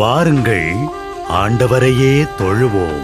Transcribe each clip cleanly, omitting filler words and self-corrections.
வாருங்கள், ஆண்டவரையே தொழுவோம்.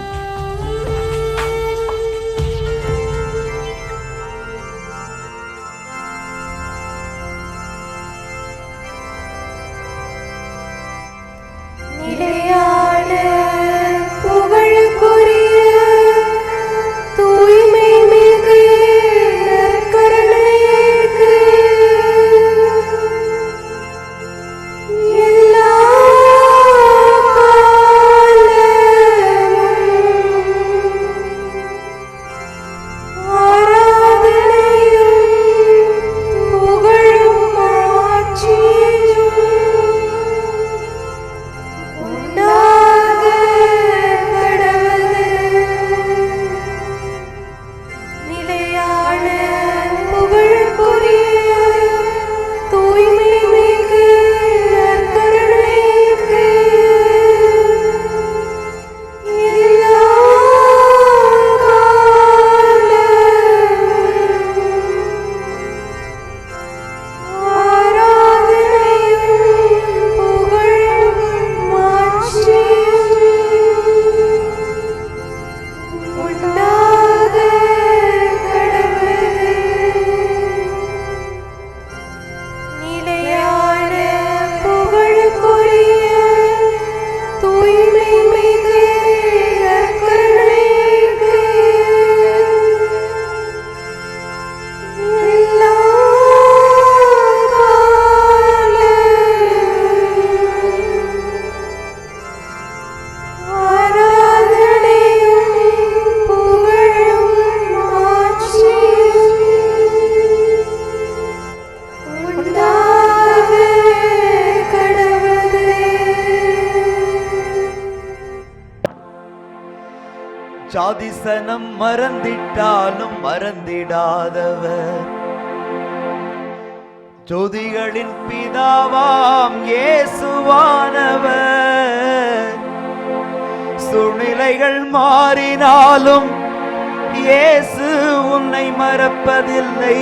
ஜாதிசனம் மறந்திட்டாலும் மறந்திடாதவர், ஜோதிகளின் பிதாவாம் இயேசுவானவர். சூழ்நிலைகள் மாறினாலும் இயேசு உன்னை மறப்பதில்லை.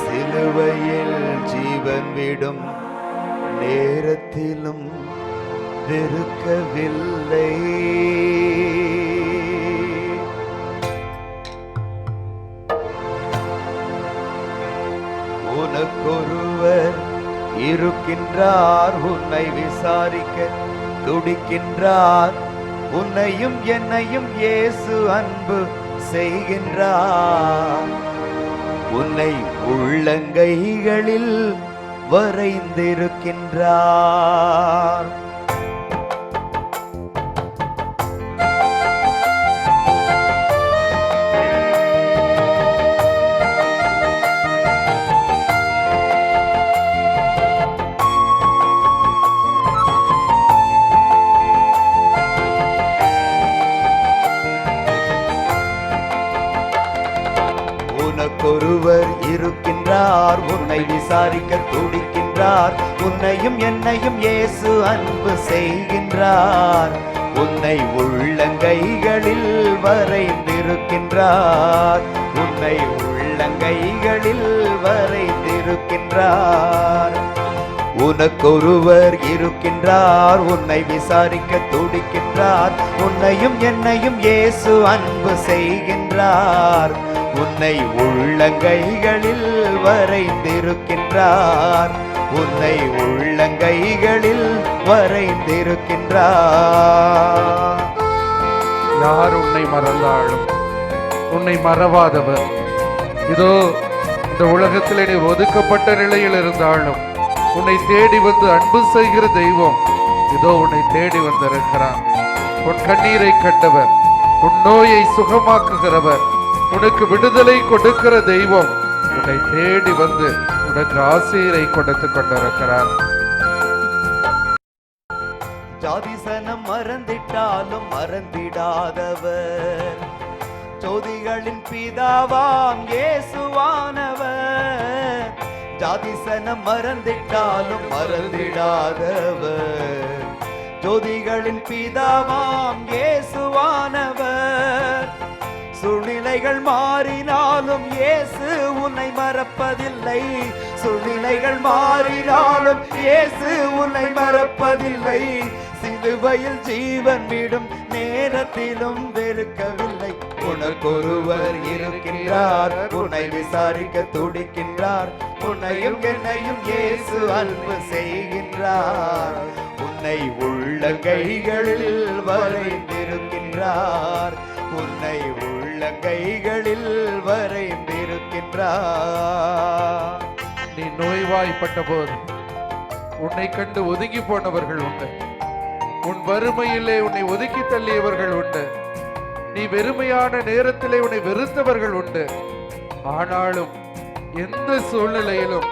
சிலுவையில் ஜீவன் விடும் நேரத்திலும் வெறுக்கவில்லை. உனக்கொருவர் இருக்கின்றார், உன்னை விசாரிக்க துடிக்கின்றார். உன்னையும் என்னையும் இயேசு அன்பு செய்கின்றார். உன்னை உள்ளங்கைகளில் வரைந்திருக்கின்றார். உனக்கொருவர் இருக்கின்றார், உன்னை விசாரிக்க துடிக்கின்றார். உன்னையும் என்னையும் இயேசு அன்பு செய்கின்றார். உன்னை உள்ளங்கைகளில் வரைந்திருக்கின்றார். உன்னை உள்ளங்கைகளில் வரைந்திருக்கின்றார். உனக்கொருவர் இருக்கின்றார், உன்னை விசாரிக்க துடிக்கின்றார். உன்னையும் என்னையும் இயேசு அன்பு செய்கின்றார். உன்னை உள்ளங்கைகளில் வரைந்திருக்கின்றார். உன்னை உள்ளங்கைகளில் வரைந்திருக்கின்றார். யார் உன்னை மறந்தாலும் உன்னை மறவாதவர். இதோ இந்த உலகத்தில் நீ ஒதுக்கப்பட்ட நிலையில் இருந்தாலும் உன்னை தேடி வந்து அன்பு செய்கிற தெய்வம் இதோ உன்னை தேடி வந்திருக்கிறார். உன் கண்ணீரை கண்டவர், உன் நோயை சுகமாக்குகிறவர், உனக்கு விடுதலை கொடுக்கிற தெய்வம் உன்னை தேடி வந்து உனக்கு ஆசீரை கொடுத்து கொண்டிருக்கிறார். ஜாதிசனம் மறந்திட்டாலும் மறந்திடாதவர், ஜோதிகளின் பிதாவாம் இயேசுவானவர். ஜாதிசனம் மறந்திட்டாலும் மறந்திடாதவர், ஜோதிகளின் பிதாவாம் இயேசுவானவர். சூழ்நிலைகள் மாறினாலும் இயேசு உன்னை மறப்பதில்லை. சூழ்நிலைகள் மாறினாலும் இயேசு உன்னை மறப்பதில்லை. சிலுவையில் ஜீவன் விடும் நேரத்திலும் வெறுக்கவில்லை. உனக்கொருவர் இருக்கின்றார், உன்னை விசாரிக்க துடிக்கின்றார். உன்னையும் என்னையும் இயேசு அன்பு செய்கின்றார். உன்னை உள்ளங்கைகளில் வரைந்திருக்கின்றார். உன்னை உள்ளங்கைகளில் வரைந்திருக்கின்றார். நீ நோய்வாய்ப்பட்ட போது உன்னை கண்டு ஒதுங்கி போனவர்கள் உண்டு. உன் வறுமையிலே உன்னை ஒதுக்கி தள்ளியவர்கள் உண்டு. நீ வெறுமையான நேரத்திலே உன்னை வெறுத்தவர்கள் உண்டு. ஆனாலும் எந்த சூழ்நிலையிலும்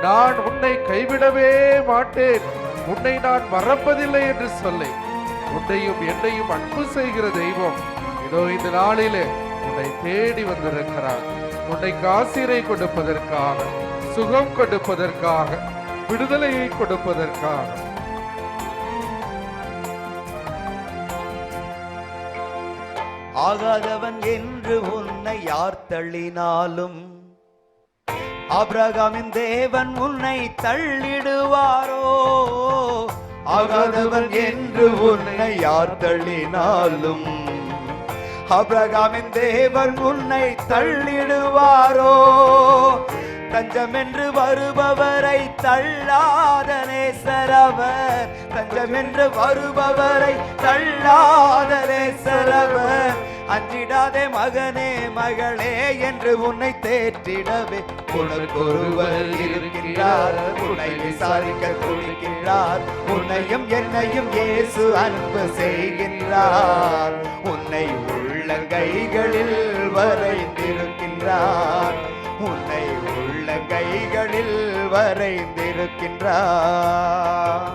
நான் உன்னை கைவிடவே மாட்டேன், உன்னை நான் மறப்பதில்லை என்று சொல்லி உன்னையும் என்னையும் அன்பு செய்கிற தெய்வம் இதோ இந்த நாளிலே உன்னை தேடி வந்திருக்கிறார். உன்னை ஆசீரை கொடுப்பதற்காக, சுகம் கொடுப்பதற்காக, விடுதலையை கொடுப்பதற்காக. ஆகாதவன் என்று உன்னை யார் தள்ளினாலும் ஆபிரகாமின் தேவன் உன்னை தள்ளிடுவாரோ? ஆகாதவன் என்று உன்னை யார் தள்ளினாலும் ஆபிரகாமின் தேவன் உன்னை தள்ளிடுவாரோ? தஞ்சம் என்று வருபவரை தள்ளாத நேசரவர். தஞ்சம் என்று வருபவரை தள்ளாத நேசரவர். அஞ்சிடாதே மகனே மகளே என்று உன்னை தேற்றிடவே உனக்கொருவர் இருக்கின்றார். உன்னை விசாரிக்க துடிக்கின்றார். உன்னையும் என்னையும் இயேசு அன்பு செய்கின்றார். உன்னை உள்ளங்கைகளில் வரைந்திருக்கின்றார். உன்னை உள்ளங்கைகளில் வரைந்திருக்கின்றார்.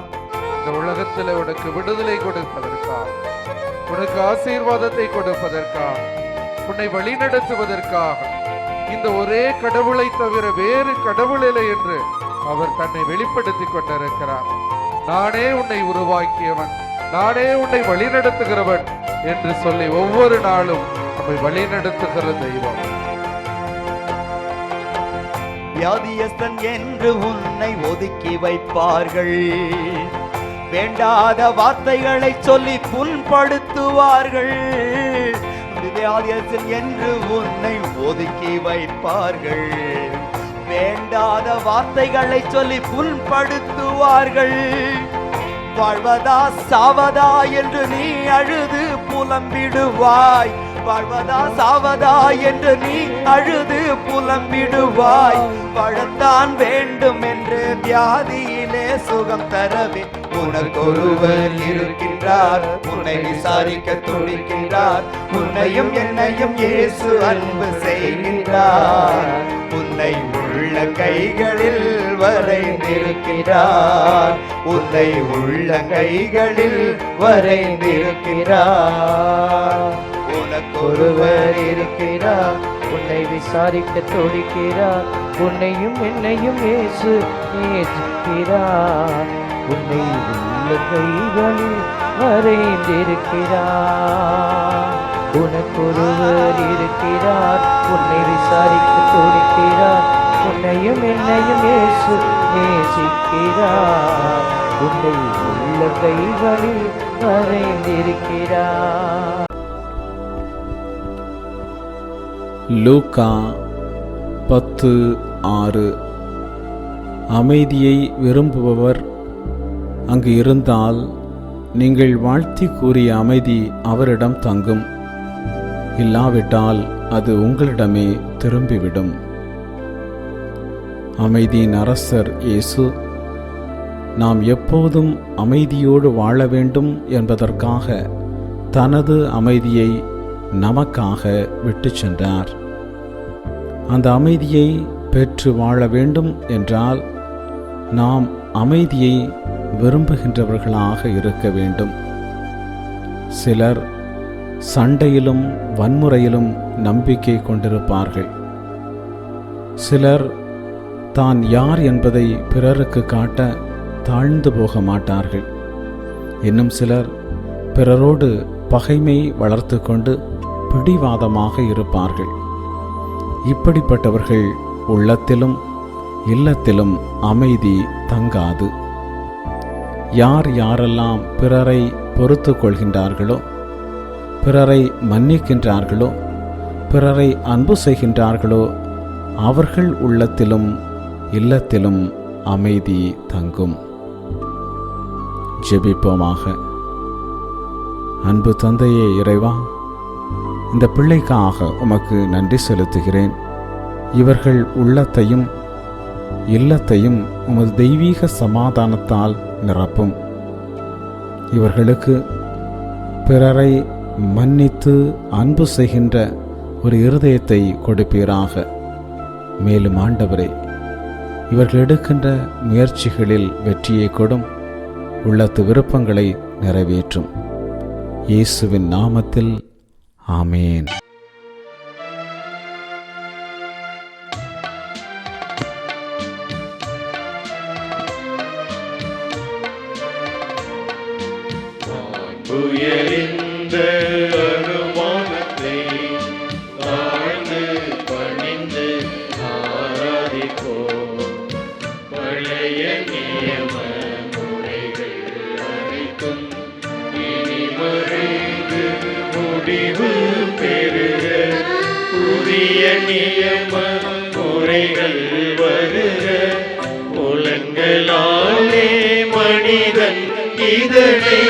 இந்த உலகத்தில் உனக்கு விடுதலை கொடுப்பதற்காக, உனக்கு ஆசீர்வாதத்தை கொடுப்பதற்காக, உன்னை வழிநடத்துவதற்காக, இந்த ஒரே கடவுளை தவிர வேறு கடவுள் இல்லை என்று அவர் தன்னை வெளிப்படுத்திக் கொண்டிருக்கிறார். நானே உன்னை உருவாக்கியவன், நானே உன்னை வழிநடத்துகிறவன் என்று சொல்லி ஒவ்வொரு நாளும் நம்மை வழிநடத்துகிற தெய்வம். வியாதியஸ்தன் என்று உன்னை ஒதுக்கி வைப்பார்கள். வேண்டாத வார்த்தைகளை சொல்லி புண்படுத்துவார்கள். வியாதியஸ்தன் என்று உன்னை ஒதுக்கி வைப்பார்கள். வேண்டாத வார்த்தைகளை சொல்லி புண்படுத்துவார்கள். வாழ்வதா சாவதா என்று நீ அழுது புலம்பிடுவாய். வாழ்வதா சாவதா என்று நீ அழுது புலம்பிடுவாய். வாழத்தான் வேண்டும் என்று வியாதியிலே சுகம் தரவே உனக்கொருவர் இருக்கின்றார். உன்னை விசாரிக்க துடிக்கின்றார். உன்னையும் என்னையும் இயேசு அன்பு செய்கின்றார். உன்னை உள்ளங்கைகளில் வரைந்திருக்கிறார். உன்னை உள்ளங்கைகளில் வரைந்திருக்கிறார். உனக்கொருவர் இருக்கிறார். உன்னை விசாரிக்க துடிக்கிறார். உன்னையும் என்னையும் இயேசு நேசிக்கிறார். உன்னை உள்ளங்கைகளில் வரைந்திருக்கிறார். உனக்கொருவர் இருக்கிறார். உன்னை விசாரிக்க துடிக்கிறார். உன்னையும் என்னையும் இயேசு நேசிக்கிறார். உன்னை உள்ளங்கைகளில் வரைந்திருக்கிறார். லூக்கா 10:6. அமைதியை விரும்புபவர் அங்கு இருந்தால் நீங்கள் வாழ்த்தி கூறிய அமைதி அவரிடம் தங்கும். இல்லாவிட்டால் அது உங்களிடமே திரும்பிவிடும். அமைதியின் அரசர் இயேசு நாம் எப்போதும் அமைதியோடு வாழ வேண்டும் என்பதற்காக தனது அமைதியை நமக்காக விட்டு சென்றார். அந்த அமைதியை பெற்று வாழ வேண்டும் என்றால் நாம் அமைதியை விரும்புகின்றவர்களாக இருக்க வேண்டும். சிலர் சண்டையிலும் வன்முறையிலும் நம்பிக்கை கொண்டிருப்பார்கள். சிலர் தான் யார் என்பதை பிறருக்கு காட்ட தாழ்ந்து போக மாட்டார்கள். இன்னும் சிலர் பிறரோடு பகைமை வளர்த்து கொண்டு பிடிவாதமாக இருப்பார்கள். இப்படிப்பட்டவர்கள் உள்ளத்திலும் இல்லத்திலும் அமைதி தங்காது. யார் யாரெல்லாம் பிறரை பொறுத்து கொள்கின்றார்களோ, பிறரை மன்னிக்கின்றார்களோ, பிறரை அன்பு செய்கின்றார்களோ, அவர்கள் உள்ளத்திலும் இல்லத்திலும் அமைதி தங்கும். ஜெபிப்போமாக. அன்பு தந்தையே இறைவா, இந்த பிள்ளைக்காக உமக்கு நன்றி செலுத்துகிறேன். இவர்கள் உள்ளத்தையும் இல்லத்தையும் உமது தெய்வீக சமாதானத்தால் நிரப்பும். இவர்களுக்கு பிறரை மன்னித்து அன்பு செய்கின்ற ஒரு இருதயத்தை கொடுப்பீராக. மேலும் ஆண்டவரே, இவர்கள் எடுக்கின்ற முயற்சிகளில் வெற்றியை கொடும். உள்ளத்து விருப்பங்களை நிறைவேற்றும். இயேசுவின் நாமத்தில் ஆமேன். உயர்ந்த அனுமானத்தை தாழ்ந்து பணிந்து ஆராதிப்போம். பழைய நியம முறைகள் அனைத்தும் இனி மறைந்து முடிவு பெறுக. புதிய நியம முறைகள் வருக. புலன்களாலே மனிதன் இதனை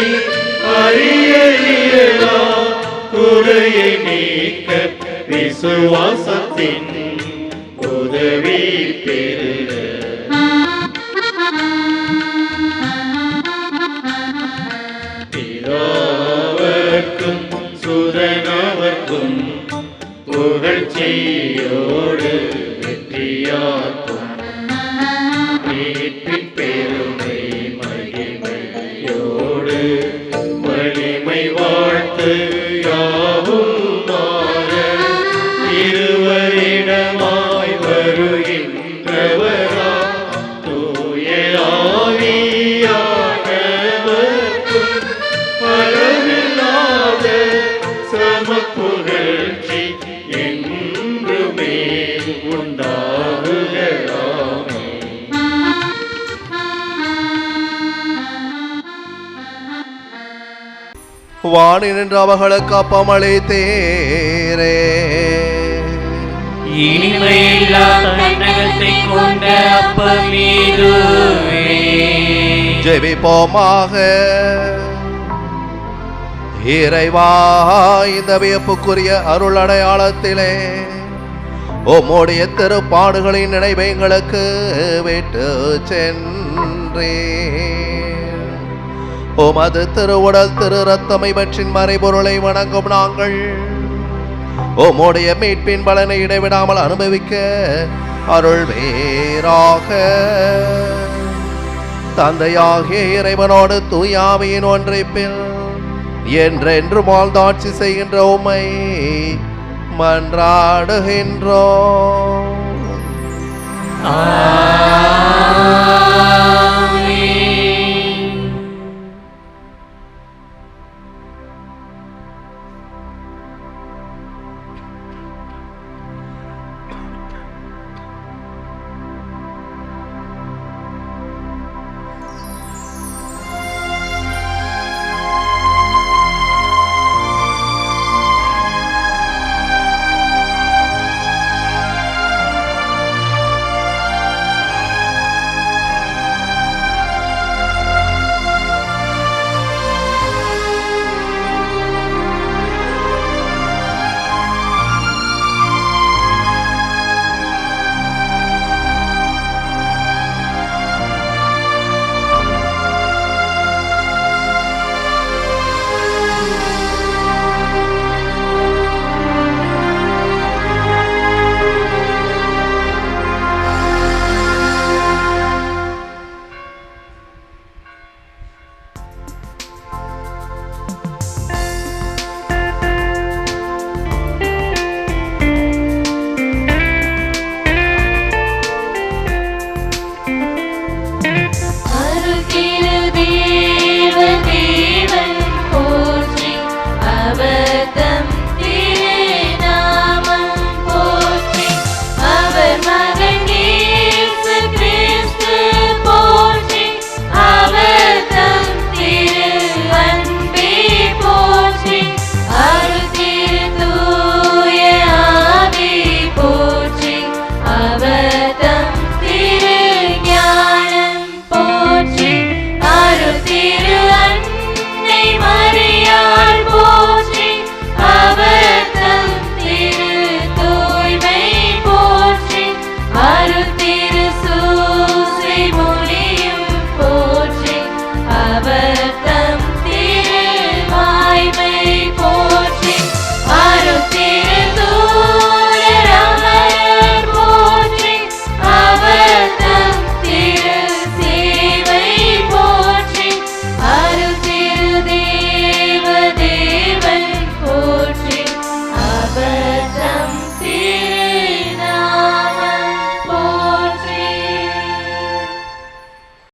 அறியலா. குறையை நீக்க விசுவாசத்தின் உதவி பெறுக. பிதாவர்க்கும் சுதனவர்க்கும் புகழ்ச்சியோடு வெற்றியாக்கும். மீட்பின் பெருமை மகிமையோடு வலிமை வாழ்த்து யாவுமாக. இருவரிடமாய் வருகின்றவரா தூய ஆவியானவர்க்கும் அளவில்லாத சமப்புகழ்ச்சி என்றுமே உண்டாகுக. வாணி நின்று அவர்களுக்கு அப்பமளித்தீரே. இனிமையில்லா தன்னகத்தை கொண்ட அப்பமீதுவே. ஜெபிப்போமாக. இறைவா, இந்த வியப்புக்குரிய அருள் அடையாளத்திலே உம்முடைய திருப்பாடுகளின் நினைவை எங்களுக்கு விட்டு சென்றே. உமது திருவுடல் திரு ரத்தம் இவற்றின் மறைபொருளை வணங்கும் நாங்கள் உம்முடைய மீட்பின் பலனை இடைவிடாமல் அனுபவிக்க அருள் வேறாக. தந்தையாகிய இறைவனோடு தூயாமையின் ஒன்றைப்பில் என்றென்று வாழ்ந்தாட்சி செய்கின்ற உம்மை மன்றாடுகின்றோம்.